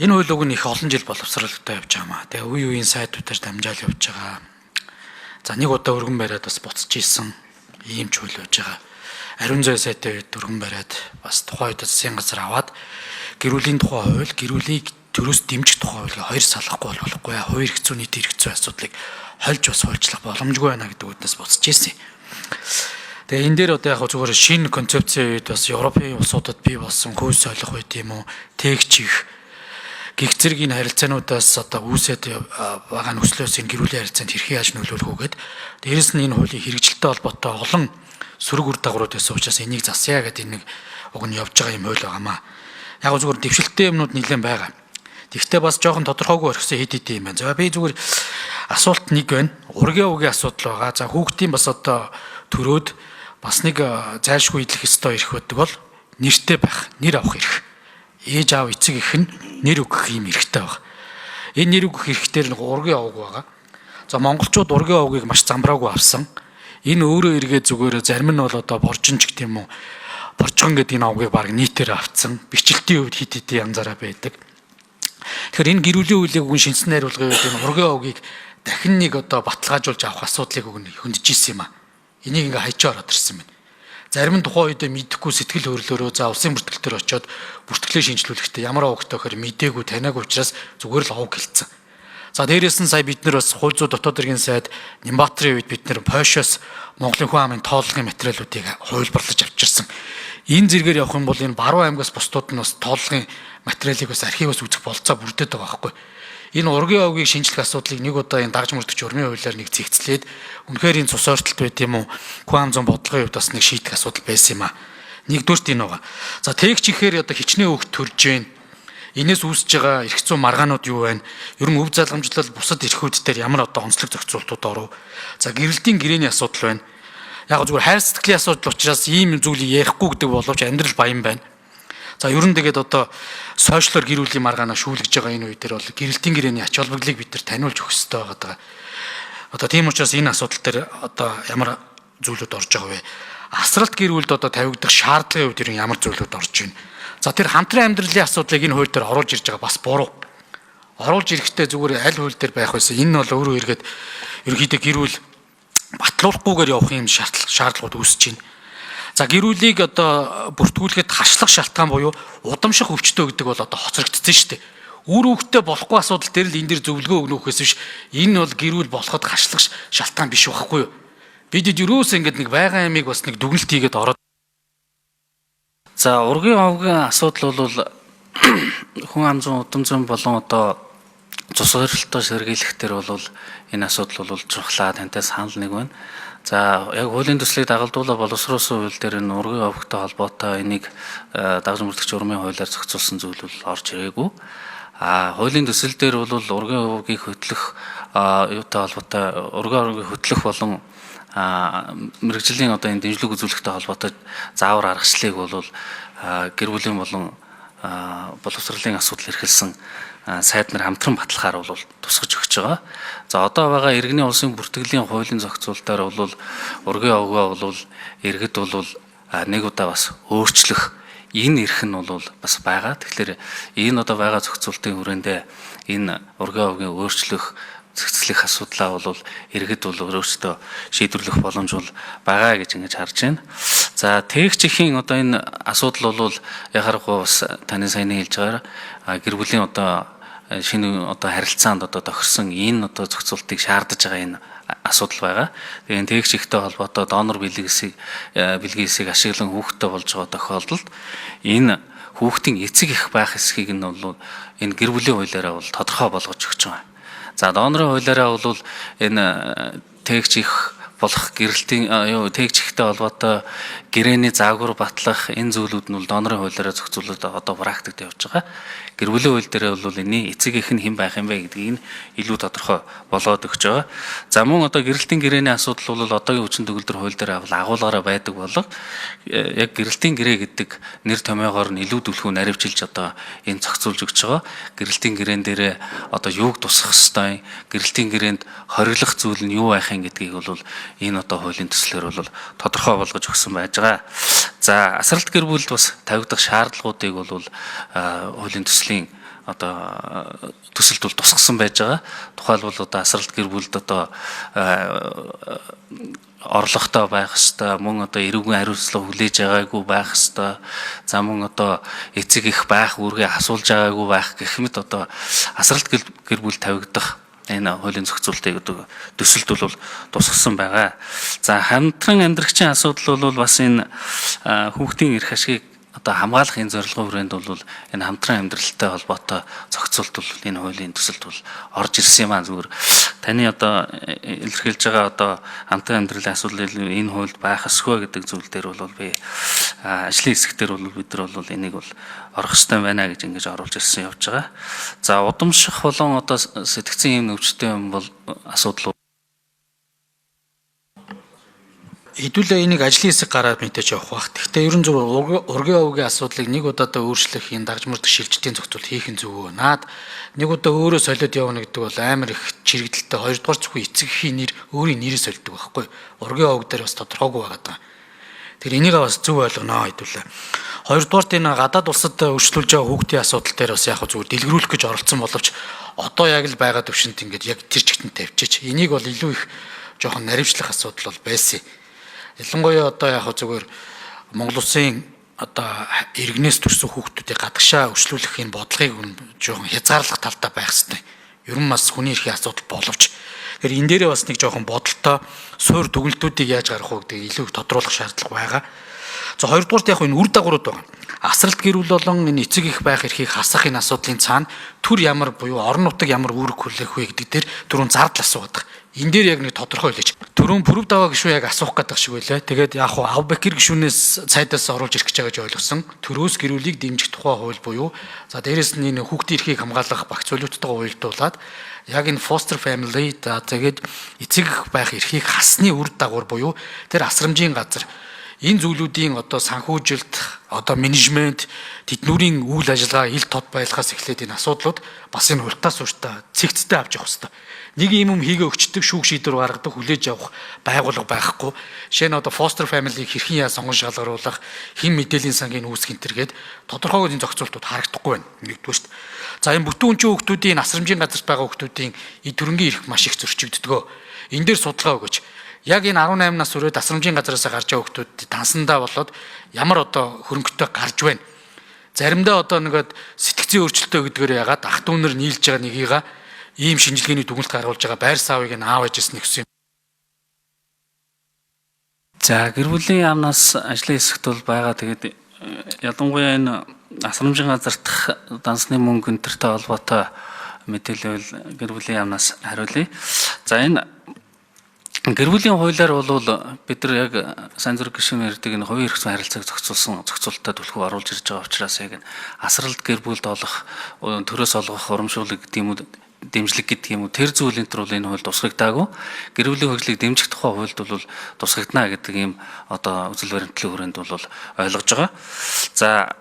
Энэ хууль уг нь их олон жил боловсролтой явж байгаа маа. Тэгээ үе үеийн сайдуудаар дамжаал явж байгаа. За нэг удаа өргөн бариад бас буцаж исэн ийм ч хууль явж байгаа. Ариун зай сайдын үед өргөн бариад бас тухайн үед засгийн газар аваад гэрүүлийн тухай хууль, гэрүүлийг төрөөс дэмжих тухай хуулийг хоёр салгахгүй болохгүй. Хувийн эрх зүйн нийт эрх зүйн асуудлыг хольж бас хуульчлах боломжгүй байна гэдэг үднээс буцаж исэн. Тэгээ энэ дээр одоо яг зүгээр шинэ концепцийн үед бас Европын улсуудад бий болсон хууль солих үед юм уу, тээгч их гих зэргийн харилцаануудаас одоо үүсээд байгаа нөхцлөөс энэ гэрүүлийн харилцаанд хэрхэн яаж нөлөөлөх үгээд дээрэс нь энэ хуулийн хэрэгжилттэй холбоотой олон сөрөг үр дагаврууд байсан учраас энийг засъя гэдэг нэг уг нь явж байгаа юм хууль байгаамаа. Яг зүгээр дэвшилттэй юмнууд нэлээд байгаа. Тэгвэл бас жоохон тодорхойгүй орхисон хэд хэдэн юм байна. За би зүгээр асуулт нэг байна. Ургийн үгийн асуудал байгаа. За хүүхдийн бас одоо төрөөд бас нэг зайлшгүй идэх ёстой эрх байдаг бол нэртэй байх, нэр авах эрх. Ээж аав эцэг их нь нэр өгөх юм эрхтэй байна. Энэ нэр өгөх эрхтэр нэг ургийн овг байгаа. За монголчууд ургийн овгийг маш замбраагүй авсан. Энэ өөрөө эргээд зүгээр зарим нь бол одоо боржинч гэх юм уу, боржгон гэдэг энэ овгийг баг нийтээр авцсан. Бичлэлтийн үед хит хитийн янзаараа байдаг. Тэгэхээр энэ гэрүүлийн хуулийг үн шинжсэн найруулгын үед энэ ургийн овгийг дахин нэг одоо баталгаажуулж авах асуудлыг өгнө хөндөж исэн юм аа. Энийг ингээ хайчаа ороод ирсэн байна. Зарим нь тухайн үед мэдэхгүй сэтгэл хөдлөлөөрөө за улсын бүртгэлтэр очиод бүртгэлээ шинжилүүлэхдээ ямар овогтой гэхээр мдээгүй таниагүй учраас зүгээр л овог хэлсэн. За дээрээс нь сая бид нар бас хууль зүйн дотоод иргэн сайд Нямбаатрын үед бид нар Польшоос Монголын хүн амын тооллогын материалуудыг хувилбарлаж авчирсан. Энэ зэргээр явах юм бол энэ Баруун аймгаас бусдууд нь бас тооллогын материалыг бас архиваас үзэх болцоо бүрдээд байгаа байхгүй. Энэ ургийн овгийг шинжлэх асуудлыг нэг удаа энэ дагж мөрдөгч урмын хуулиар нэг зэгцлээд үнэхээр энэ цус ойртолт байт юм уу? Хүн ам зам бодлогын хувьд бас нэг шийдэх асуудал байсан юм аа. Нэгдүгürt энэ байгаа. За тээгч ихээр одоо хичнээн хөвгт төрж байна. Энээс үүсэж байгаа эрх зүйн маргаанууд юу байна? Ер нь өв залгамжлал бусад эрхүүд дээр ямар одоо онцлог зохицуултууд оров? За гэрэлтийн гэрээний асуудал байна. Яг зүгээр хайр сэтгэлийн асуудал учраас ийм зүйлийг ярихгүй гэдэг боловч амьдрал баян байна. За ер нь тэгээд одоо сошиалор гэрүүлийн маргаанаа шүүлгэж байгаа энэ үе дээр бол гэрэлтийн гэрээний ач холбогдлыг бид нар таниулж өгөх хэрэгтэй байгаа. Одоо тийм учраас энэ асуудал дээр одоо ямар зүйлүүд орж байгаа вэ? Асралт гэр бүлд одоо тавигдах шаардлагын хувьд ер нь ямар зүйлүүд орж байна? За тэр хамтран амьдралын асуудлыг энэ хууль дээр оруулж ирж байгаа бас буруу. Оруулж ирэхдээ зүгээр аль хууль дээр байх байсан. Энэ бол өөрөө эргээд ерөнхийдөө гэр бүл батлуулахгүйгээр явах юм шаардлагууд үүсэж байна. За гэрүүлийг одоо бүртгүүлэхэд хашлах шалтгаан буюу удамших өвчтөө гэдэг бол одоо хоцрогдсон шүү дээ. Үр хөвгтөө болохгүй асуудал дээр л энэ дэр зөвлөгөө өгнөхөөс биш энэ бол гэрүүл болоход хашлах шалтгаан биш байхгүй юу? Бид юуроос ингэж нэг байгаа ямиг бас нэг дүгнэлт хийгээд ороод. За ургийн овгийн асуудал бол хүн ам зүйн удам зүйн болон одоо цус ойролтоо сэргийлэх төр бол энэ асуудал бол чухлаа тантай санал нэг байна. За яг хуулийн төслийг дагалдуулаад боловсруулсан хууль дээр энэ ургийн овогтой холбоотой энийг дагж мөрдөгч урмын хуулиар зохицуулсан зүйл бол орж ирээгүй. Хуулийн төсөл дээр бол ургийн овгийг хөтлөх юутай холбоотой ургийн овгийг хөтлөх болон мэрэгжлийн одоо энэ дэмжлэг үзүүлэхтэй холбоотой заавар аргачлалыг бол гэр бүлийн болон боловсролын асуудал эрхэлсэн сайд нар хамтран батлахаар бол тусгаж өгч байгаа. За одоо байгаа иргэний улсын бүртгэлийн хуулийн зохицуулалтаар бол ургийн овгоо бол иргэд бол нэг удаа бас өөрчлөх энэ эрх нь бол бас байгаа. Тэгэхээр энэ одоо байгаа зохицуултын хүрээндээ энэ ургийн овгийн өөрчлөх зохицлох асуудлаа бол иргэд бол өөрсдөө шийдвэрлэх боломж бол байгаа гэж ингэж харж байна. За тээгчхийн одоо энэ асуудал бол яхахгүй бас таны саяны хэлж байгаагаар гэр бүлийн одоо шинэ одоо харилцаанд одоо тохирсон энэ одоо зохицуултыг шаардаж байгаа энэ асуудал байгаа. Тэгээд тээгч ихтэй холбоотой донор бэлгийн эсийг ашиглан хүүхдтэй болж байгаа тохиолдолд энэ хүүхдийн эцэг их байх эсхийг нь бол энэ гэр бүлийн хуулиараа бол тодорхой болгож өгч байгаа. За донорын хуулиараа бол энэ тээгч их болох гэрэлтийн тээгч ихтэй холбоотой гэрээний заагвар батлах энэ зүйлүүд нь бол донорын хуулиараа зохицуулаад одоо практикт явж байгаа. Гэр бүлийн хууль дээр бол энэ эцэг их нь хэн байх юм бэ гэдгийг илүү тодорхой болгоод өгч байгаа. За мөн одоо гэрэлтийн гэрээний асуудал бол одоогийн хүчин төгөлдөр хууль дээр агуулгаараа байдаг болго яг гэрэлтийн гэрээ гэдэг нэр томьёогоор нь илүү түлхүү наривчилж одоо энэ зохицуулж өгч байгаа. Гэрэлтийн гэрээн дээрээ одоо юуг тусах ёстой, гэрэлтийн гэрээнд хориглох зүйл нь юу байх юм гэдгийг бол энэ одоо хуулийн төслөөр бол тодорхой болгож өгсөн байж байгаа. За асралт гэр бүлд бас тавигдах шаардлагуудыг бол хуулийн төслийн одоо төсөлд бол тусгасан байж байгаа. Тухайлбал одоо асралт гэр бүлд одоо орлоготой байх хэвээр, мөн одоо эрүүгийн хариуцлага хүлээж байгаагүй байх хэвээр, за мөн одоо эцэг их байх үүргээ асуулж байгаагүй байх гэх мэт одоо асралт гэр бүл тавигдах энэ хуулийн зохицуултыг одоо төсөлд бол тусгасан байгаа. За хамтран амьдрагчийн асуудал бол бас энэ хүүхдийн эрх ашгийг одоо хамгаалахын зорилгын хүрээнд бол энэ хамтран амьдралтай холбоотой зохицуулт бол энэ хуулийн төсөлд бол орж ирсэн юм аа. Зүгээр таны одоо илэрхийлж байгаа одоо хамтран амьдралын асуудал энэ хуульд байх ёсгүй гэдэг зүйл дээр бол би ажлын хэсэг дээр бол бид нар бол энийг бол орох ёстой байна гэж ингэж оруулж ирсэн явж байгаа. За удамших болон одоо сэтгцэн юм өвчтөй юм бол асуудал хэдүүлээ энийг ажлын хэсэг гараад мэдээж явах бах. Гэхдээ ерөн зөв ургийн овгийн асуудлыг нэг удаадаа өөрчлөх энэ дагжмардаг шилжилтийн зохицуул хийх нь зөв. Наад нэг удаа өөрөө солиод явна гэдэг бол амар их чирэгдэлтэй. Хоёрдугаар зөвхөн эцэгхийн нэр өөрийн нэрээ солидог байхгүй. Ургийн овг дээр бас тодорхойгүй байгаа. Тэгэхээр энийг бас зөв ойлгоно хэдүүлээ. Хоёрдугаарт энэ гадаад улсад өршлүүлж байгаа хүүхдийн асуудал дээр бас яг зүгээр дэлгэрүүлэх гэж оролцсон боловч одоо яг л байгаа төвшөнт ингээд яг тэр чигтэн тавьчих. Энийг бол илүү их жоохон наривчлах асуудал бол байсан. Ялангуяа одоо яг зүгээр Монгол Улсын одоо иргэнээс төрсэн хүүхдүүдийг гадагшаа өршлүүлэх энэ бодлогыг жоохон хязгаарлах талтай байх хэрэгтэй. Ер нь бас хүний эрхийн асуудал боловч тэгэхээр энэ дээрээ бас нэг жоохон бодолтой суур дүгнэлтүүдийг яаж гаргах вэ гэдгийг илүү их тодруулах шаардлага байгаа. За хоёрдугаарт яг энэ үр дагаврууд байгаа. Асралт гэр бүл болон энэ эцэг их байх эрхийг хасах энэ асуудлын цаана төр ямар буюу орон нутаг ямар үүрэг хүлээх вэ гэдэг дээр түрүүн зардал асуугаад байгаа. Энэ дээр яг нэг тодорхой хэлж. Түрүүн Пүрэв даваа гишүүн яг асуух гэдэг шиг байлаа. Тэгээд яг хуу Авбекир гишүүнээс цайдаас оруулж ирэх гэж байгаа гэж ойлгосон. Төрөөс гэрүүлийг дэмжих тухай хууль буюу за дээрэс нь энэ хүүхдийн эрхийг хамгаалах багц солиуттайгаа уялдуулаад яг энэ foster family за тэгээд эцэг байх эрхийг хасны үр дагавар буюу тэр асрамжийн газар энэ зүйлүүдийн одоо санхүүжилт, одоо менежмент, тэднүүрийн үйл ажиллагаа ил тод байлгахаас эхлээд энэ асуудлууд бас энэ хурдтаас уртаа цэгцтэй авч явах хэрэгтэй. Нэг юм хийгээ өгчдөг шүүх шийдвэр гаргадаг хүлээж авах байгууллага байхгүй. Жишээ нь одоо foster family-г хэрхэн яа сонгон шалгаруулах, хэн мэдээллийн сангийн үүсгэх энэ төргээд тодорхойгүй энэ зохицуултууд харагдахгүй байна. Нэгдүгээр шүү дээ. За энэ бүтэн өнчийн хүүхдүүдийн асрамжийн газарт байгаа хүүхдүүдийн эд төрөнгийн эрх маш их зөрчигддөг. Энэ дээр судалгаа өгөөч. Яг энэ 18 нас хүрээд асрамжийн газараас гарч байгаа хүүхдүүд тансандаа болоод ямар одоо хөрөнгөтэй гарч байна. Заримдаа одоо нэгэд сэтгцийн өөрчлөлтөө гэдгээр ягаад ах дүүнэр нийлж байгаа нёгийга ийм шинжилгээний дүгнэлт гаргуулж байгаа байр саавыг нь аав ээжээс нэгсэн. За гэр бүлийн яамнаас ажлын хэсэгт бол байгаа. Тэгээд ялангуяа энэ асрамжийн газартах дансны мөнгө өнтертэй холбоотой мэдээлэл гэр бүлийн яамнаас хариулъя. За энэ гэр бүлийн хуулиар бол бид нар яг сайн зүрх гишүүн ярьдаг энэ хувийн эрх зүйн харилцааг зохицуулсан зохицуулалтад түлхүү оруулж ирж байгаа учраас яг энэ асралт гэр бүлд олох төрөөс олгох урамшуулал гэдэг юм уу дэмжлэг гэдэг юм уу тэр зүйлийн төр бол энэ хууль тусгагдаагүй. Гэр бүлийн хөгжлийг дэмжих тухай хуульд бол тусгагдана гэдэг ийм одоо үзэл баримтлалын хүрээнд бол ойлгож байгаа. За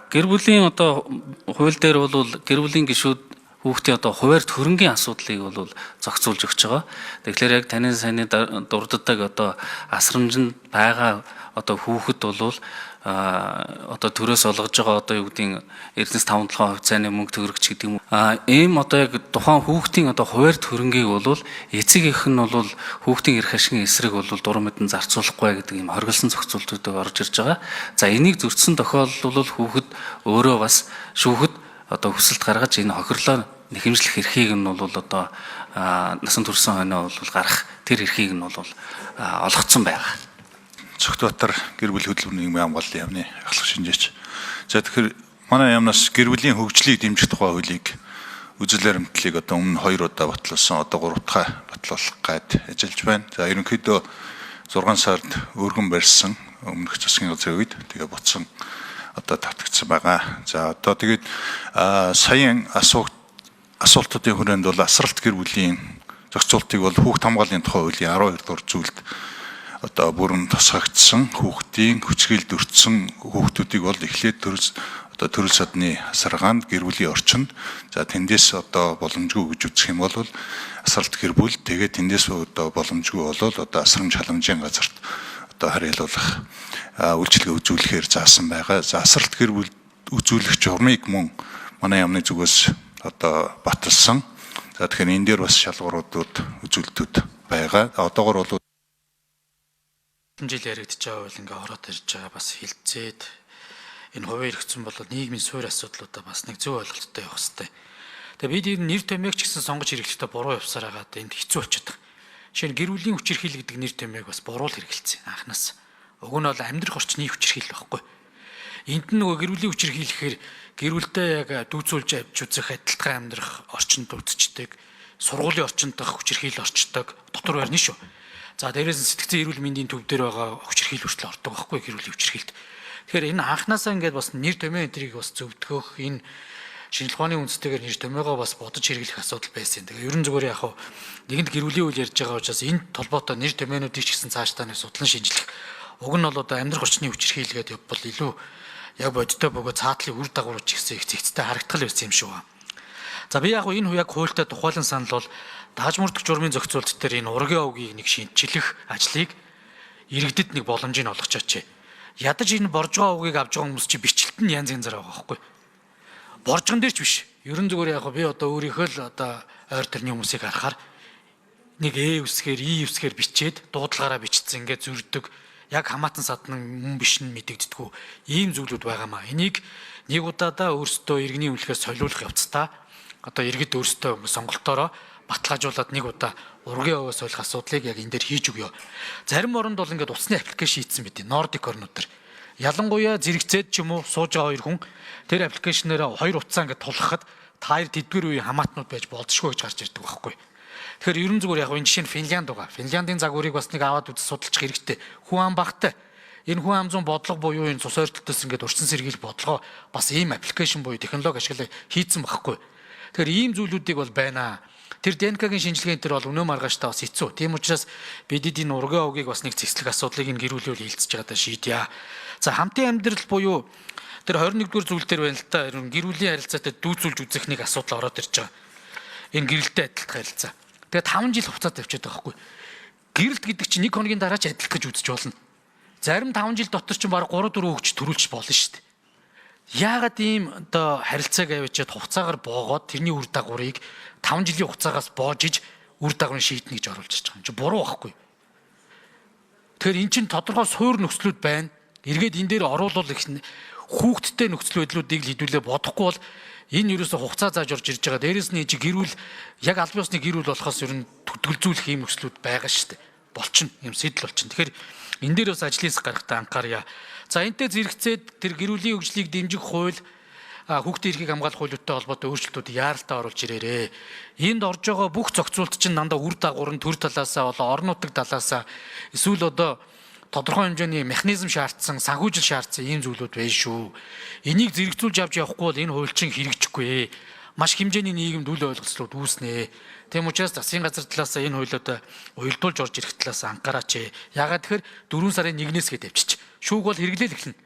гэр бүлийн одоо хууль дээр бол гэр бүлийн гишүүд хүүхдийн одоо хуваарь хөрөнгийн асуудлыг бол зохицуулж өгч байгаа. Тэгэхээр яг таны саяны дурддаг одоо асрамжинд байгаа одоо хүүхэд бол одоо төрөөс олгож байгаа одоо юу гэдгийг эрдэнэс 5-7% цааны мөнгө төгрөгч гэдэг юм. Ийм одоо яг тухайн хүүхдийн одоо хуваарь хөрөнгийг бол эцэг эх нь бол хүүхдийн эрх ашигын эсрэг бол дуран мэдэн зарцуулахгүй гэдэг ийм хоригдсан зохицуултуудыг орж ирж байгаа. За энийг зөрчсөн тохиолдол бол хүүхэд өөрөө бас шүүхэд одоо хүсэлт гаргаж энэ хохирлоо нэхэмжлэх эрхийг нь бол одоо насан турш хойноо бол гарах тэр эрхийг нь бол олгоцсон байгаа. Цогтбаатар гэр бүл хөдөлмөрийн хамгааллын яамны ахлах шинжээч. За тэгэхээр манай яамнаас гэр бүлийн хөгжлийг дэмжих тухай хуулийг үзэл баримтлалыг одоо өмнө 2 удаа батлуулсан, одоо 3 дахь батлуулах гээд ажиллаж байна. За ерөнхийдөө 6 сард өргөн барьсан өмнөх засгийн газрын үед тэгээ буцсан одоо татагдсан байгаа. За одоо тэгээд саяын асуултуудын хүрээнд бол асралт гэр бүлийн зохицуултыг бол хүүхд хамгааллын тухай хуулийн 12 дугаар зүйлд одоо бүрэн тусгагдсан хүүхдийн хүчрхийлд өртсөн хүүхдүүдийг бол эхлээд төрөл садны асаргаанд гэр бүлийн орчинд за тэндээс одоо боломжгүй гэж үзэх юм бол асралт гэр бүл тэгээд тэндээс одоо боломжгүй болол одоо асрамж халамжийн газарт одоо хариулуулах үйлчилгээ үзүүлэхээр заасан байгаа. За асралт гэр бүл үзүүлэх журмыг мөн манай яамны зүгээс одоо баталсан. За тэгэхээр энэ дээр бас шалгууруудад үзүүлэлтүүд байгаа. Одоогор бол жил яригдж байгаа үйл ингээ ороод ирж байгаа бас хилцээд энэ хувийн хэрэгцэн бол нийгмийн суурь асуудлуудаа бас нэг зөв ойлголттой явах хэрэгтэй. Тэгээ бид энэ нэр томьёог ч гэсэн сонгож хэрэглэхдээ буруу явсаар хагаад энд хэцүү болчиход байгаа. Жишээ нь гэр бүлийн хүчирхийл гэдэг нэр томьёог бас буруу л хэрэгэлсэн анханаас. Уг нь бол амьдрах орчны хүчирхийл байхгүй. Энд нь нөгөө гэр бүлийн хүчирхийл гэхээр гэр бүлдээ яг дүүцүүлж авч үзэх адилхан амьдрах орчинд үзчихдэг, сургуулийн орчинд дах хүчирхийл орчдог дотор байрны шүү. За дээрээс нь сэтгцэн эрүүл мэндийн төв дээр байгаа хүчирхийл хүртэл ордог байхгүй гэр бүлийн хүчирхийлд. Тэгэхээр энэ анханасаа ингээд бас нэр томьёо энтрийг бас зөвдгөх энэ шинжлэх ухааны үндстэйгээр нэр томьёогоо бас бодож хэрэглэх асуудал байсан. Тэгээ ерөн зүгээр яг нэгэнд гэр бүлийн үйл ярьж байгаа учраас энэ толботой нэр томьёонуудыг ч гэсэн цаашдаа нэг судлан шинжлэх. Уг нь бол одоо амьдрах орчны хүчирхийлгээд явбал илүү яг бодиттой бөгөө цаатлын үр дагавар ч гэсэн их зэгцтэй харагдтал байсан юм шиг ба. За би яг энэ яг хуультай тухайлан санал бол дааж мөрдөх журмын зохицуулт дээр энэ ургийн овгийг нэг шинжилэх ажлыг иргэдэд нэг боломжийг олгочооч. Ядаж энэ боржгоо овгийг авж байгаа хүмүүс чи бичлэлт нь янз янзаар байгаа байхгүй. Боржгон дээр ч биш. Ерөн зүгээр яг би одоо өөрийнхөө л одоо ойр төрний хүмүүсийг харахаар нэг үсгээр үсгээр бичээд дуудлагаараа бичсэн ингээд зөрдөг яг хамаатан садны мөн биш нь мэдэгддэггүй ийм зүйлүүд байгаамаа. Энийг нэг удаадаа өөрсдөө иргэний үнэлэхээс солиулах явцдаа одоо иргэд өөрсдөө сонголтоороо баталгаажуулаад нэг удаа ургийн овоос солих асуудлыг яг энэ дээр хийж өгөө. Зарим оронд бол ингээд утасны аппликейшн хийсэн мэт. Нордик орнууд төр. Ялангуяа зэрэгцээд ч юм уу сууж байгаа хоёр хүн тэр аппликейшнээр хоёр утсаа ингээд тулгахад та хоёр тэдгээр үеийн хамаатнууд байж болзошгүй гэж гарч ирдэг байхгүй. Тэгэхээр ерөн зүгээр яг энэ жишээ нь Финлянд байгаа. Финляндын загварыг бас нэг аваад үзэж судалчих хэрэгтэй. Хүн ам багтай. Энэ хүн ам зүүн бодлого буюу энэ цус ойртолтоос ингээд урьдчилан сэргийлэх бодлогоо бас ийм аппликейшн буюу технологи ашиглаж хийцэн байхгүй. Тэгэхээр ийм зүйлүүдийг бол байна. Тэр ДНК-гийн шинжилгээнд тэр бол өнөө маргааштай бас хэцүү. Тийм учраас бид энэ ургийн овгийг бас нэг зэкслэг асуудлыг энэ гэр бүлийн хилцэж байгаа даа шийдъя. За хамтын амьдрал буюу тэр 21-р зүйл дээр байна л та. Гэр бүлийн харилцаатай дүүцүүлж үзэх нэг асуудал ороод ирж байгаа. Энэ гэрэлтэй адилтгах харилцаа. Тэгээ 5 жил хугацаа тавьчихад байгаа хгүй. Гэрэлт гэдэг чинь 1 хоногийн дараа ч адилах гэж үзэж болно. Зарим 5 жил дотор ч баг 3 4 хөвч төрүүлж болно шүү дээ. Яагаад ийм одоо харилцааг авчиад хугацаагаар боогоод тэрний үр дагаврыг 5 жилийн хугацаагаас боож иж үр дагаврын шийднэ гэж оруулж байгаа юм чи буруу байхгүй. Тэгэхээр эн чинь тодорхой суур нөхцлүүд байна. Эргээд энэ дээр оруулал их хүүхдтэй нөхцөл байдлуудыг л хэдүүлээ бодохгүй бол энэ юусоо хугацаа зааж орж ирж байгаа. Дээрээс нь чи гэрүүл яг аль биесны гэрүүл болохоос ер нь төтгөлзүүлэх ийм нөхцлүүд байгаа шүү дээ. Болчихно. Ийм сэтэл болчихно. Тэгэхээр энэ дээр бас ажлын хэсэг гаргахтаа анхаарья. За энтэй зэрэгцээд тэр гэрүүлийн хөгжлийг дэмжих хууль хүүхдийн эрхийг хамгаалах хуулиудтай холбоотой өөрчлөлтүүд яаралтай оруулж ирээрээ. Энд орж байгаа бүх зохицуулт чинь дандаа үр дагавар нь төр талаасаа болоо орон нутаг талаасаа эсвэл одоо тодорхой хэмжээний механизм шаардсан, санхүүжил шаардсан ийм зүйлүүд байна шүү. Энийг зэрэгцүүлж авч явахгүй бол энэ хууль чинь хэрэгжихгүй. Маш хэмжээний нийгэмд үл ойлголцлууд үүснэ. Тийм учраас засгийн газар талаасаа энэ хуулиудаа уялдуулж орж ирэх талаасаа анхаараач. Ягаад тэгэхээр 4 сарын 1-ээс гээд явчих. Шүүг бол хэрэглээл эхэлнэ.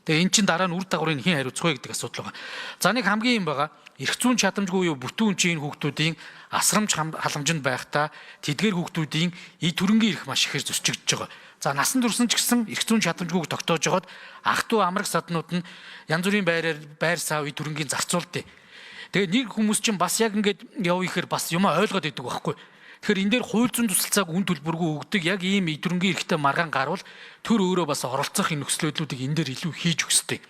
Тэгээ эн чин дараа нь үр дагаврыг хэн хариуцах вэ гэдэг асуудал байгаа. За нэг хамгийн юм байгаа. Эрх зүйн чадамжгүй юу бүтэн үнчийн хүүхдүүдийн асрамж халамжинд байхдаа тэдгээр хүүхдүүдийн эд төрөнгийн эрх маш ихээр зөрчигдөж байгаа. За насан турш ч гэсэн эрх зүйн чадамжгүйг тогтоож жагаад ах トゥ амрах саднууд нь янз бүрийн байр сав эд төрөнгийн зарцуулдээ. Тэгээ нэг хүмүүс чинь бас яг ингэж яв ихээр бас юм ойлгоод идэг байхгүй. Тэгэхээр энэ дээр хууль зүйн тусалцааг үн төлбөргүй өгдөг яг ийм эд төрөнгийн эрхтэй маргаан гарвал төр өөрөө бас оролцох энэ нөхцөл байдлуудыг энэ дээр илүү хийж өгөх ёстой.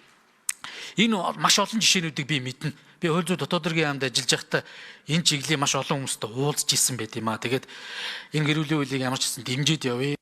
Энэ маш олон жишээнүүдийг би мэднэ. Би хууль зүйн дотоод хэргийн яамд ажиллаж байхдаа энэ чиглэлийн маш олон хүмүүстэй уулзж исэн байт юм аа. Тэгээд энэ гэр бүлийн хуулийг ямар ч гэсэн дэмжиж явъя.